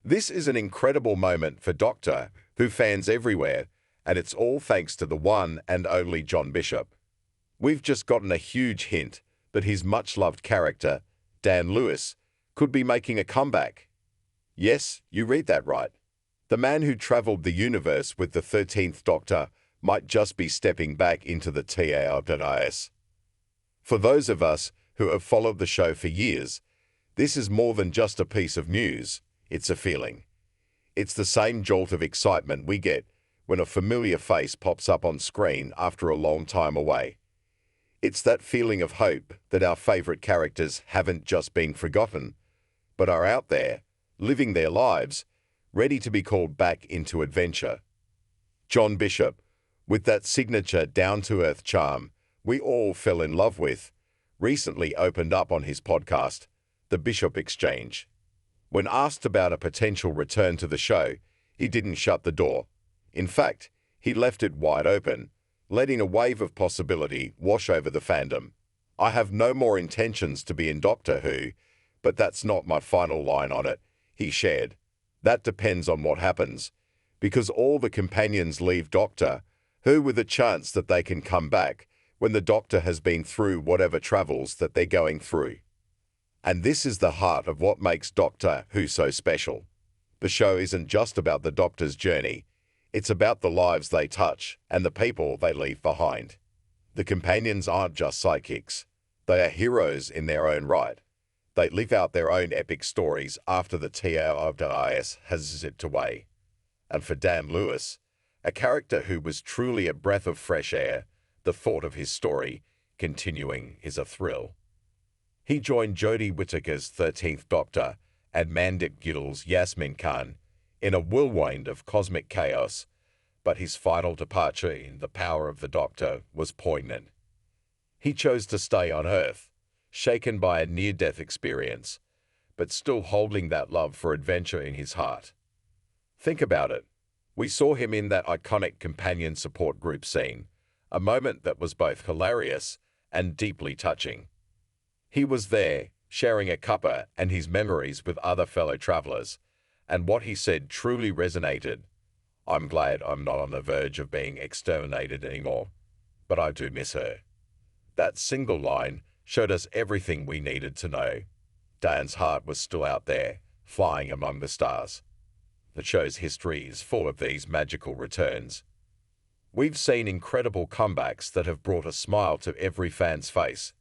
This is an incredible moment for Doctor Who fans everywhere, and it's all thanks to the one and only John Bishop. We've just gotten a huge hint that his much-loved character, Dan Lewis, could be making a comeback. Yes, you read that right. The man who travelled the universe with the 13th Doctor might just be stepping back into the TARDIS. For those of us who have followed the show for years, this is more than just a piece of news, it's a feeling. It's the same jolt of excitement we get when a familiar face pops up on screen after a long time away. It's that feeling of hope that our favourite characters haven't just been forgotten, but are out there, living their lives, ready to be called back into adventure. John Bishop, with that signature down-to-earth charm we all fell in love with, recently opened up on his podcast, The Bishop Exchange. When asked about a potential return to the show, he didn't shut the door. In fact, he left it wide open, letting a wave of possibility wash over the fandom. "I have no more intentions to be in Doctor Who, but that's not my final line on it," he shared. "That depends on what happens, because all the companions leave Doctor Who with a chance that they can come back when the Doctor has been through whatever travels that they're going through." And this is the heart of what makes Doctor Who so special. The show isn't just about the Doctor's journey, it's about the lives they touch and the people they leave behind. The companions aren't just sidekicks, they are heroes in their own right. They live out their own epic stories after the TARDIS has zipped away. And for Dan Lewis, a character who was truly a breath of fresh air, the thought of his story continuing is a thrill. He joined Jodie Whittaker's 13th Doctor and Mandip Gittle's Yasmin Khan in a whirlwind of cosmic chaos, but his final departure in The Power of the Doctor was poignant. He chose to stay on Earth, shaken by a near-death experience, but still holding that love for adventure in his heart. Think about it. We saw him in that iconic companion support group scene, a moment that was both hilarious and deeply touching. He was there, sharing a cuppa and his memories with other fellow travelers, and what he said truly resonated. "I'm glad I'm not on the verge of being exterminated anymore, but I do miss her." That single line showed us everything we needed to know. Dan's heart was still out there, flying among the stars. The show's history is full of these magical returns. We've seen incredible comebacks that have brought a smile to every fan's face.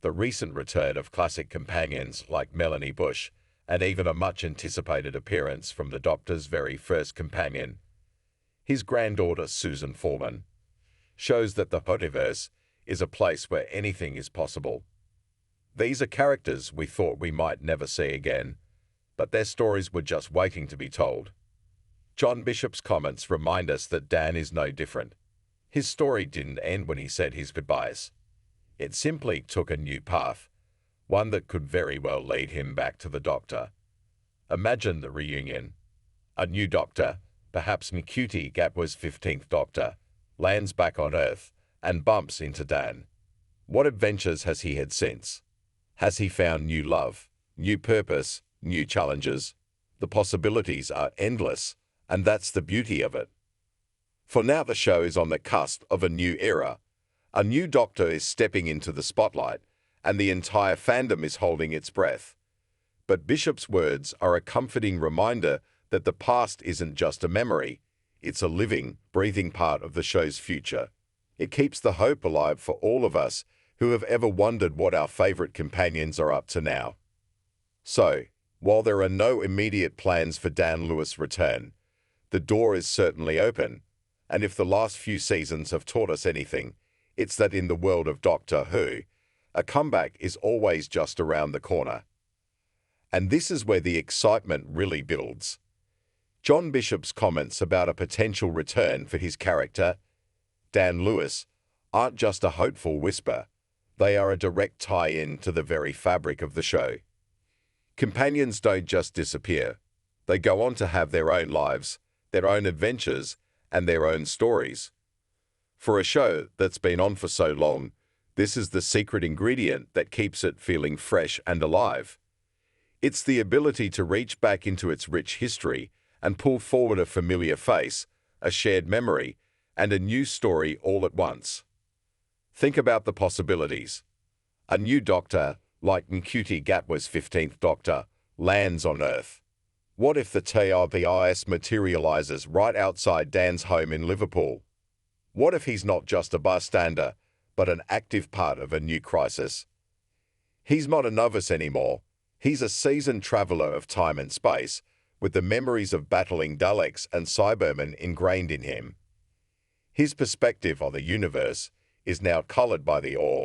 The recent return of classic companions like Melanie Bush, and even a much-anticipated appearance from the Doctor's very first companion, his granddaughter Susan Foreman, shows that the Hotiverse is a place where anything is possible. These are characters we thought we might never see again, but their stories were just waiting to be told. John Bishop's comments remind us that Dan is no different. His story didn't end when he said his goodbyes. It simply took a new path, one that could very well lead him back to the Doctor. Imagine the reunion. A new Doctor, perhaps Ncuti Gatwa's 15th Doctor, lands back on Earth and bumps into Dan. What adventures has he had since? Has he found new love, new purpose, new challenges? The possibilities are endless, and that's the beauty of it. For now, the show is on the cusp of a new era. A new Doctor is stepping into the spotlight, and the entire fandom is holding its breath. But Bishop's words are a comforting reminder that the past isn't just a memory, it's a living, breathing part of the show's future. It keeps the hope alive for all of us who have ever wondered what our favourite companions are up to now. So, while there are no immediate plans for Dan Lewis' return, the door is certainly open, and if the last few seasons have taught us anything, it's that in the world of Doctor Who, a comeback is always just around the corner. And this is where the excitement really builds. John Bishop's comments about a potential return for his character, Dan Lewis, aren't just a hopeful whisper. They are a direct tie-in to the very fabric of the show. Companions don't just disappear. They go on to have their own lives, their own adventures, and their own stories. For a show that's been on for so long, this is the secret ingredient that keeps it feeling fresh and alive. It's the ability to reach back into its rich history and pull forward a familiar face, a shared memory, and a new story all at once. Think about the possibilities. A new Doctor, like Ncuti Gatwa's 15th Doctor, lands on Earth. What if the TARDIS materializes right outside Dan's home in Liverpool? What if he's not just a bystander, but an active part of a new crisis? He's not a novice anymore. He's a seasoned traveler of time and space, with the memories of battling Daleks and Cybermen ingrained in him. His perspective on the universe is now colored by the awe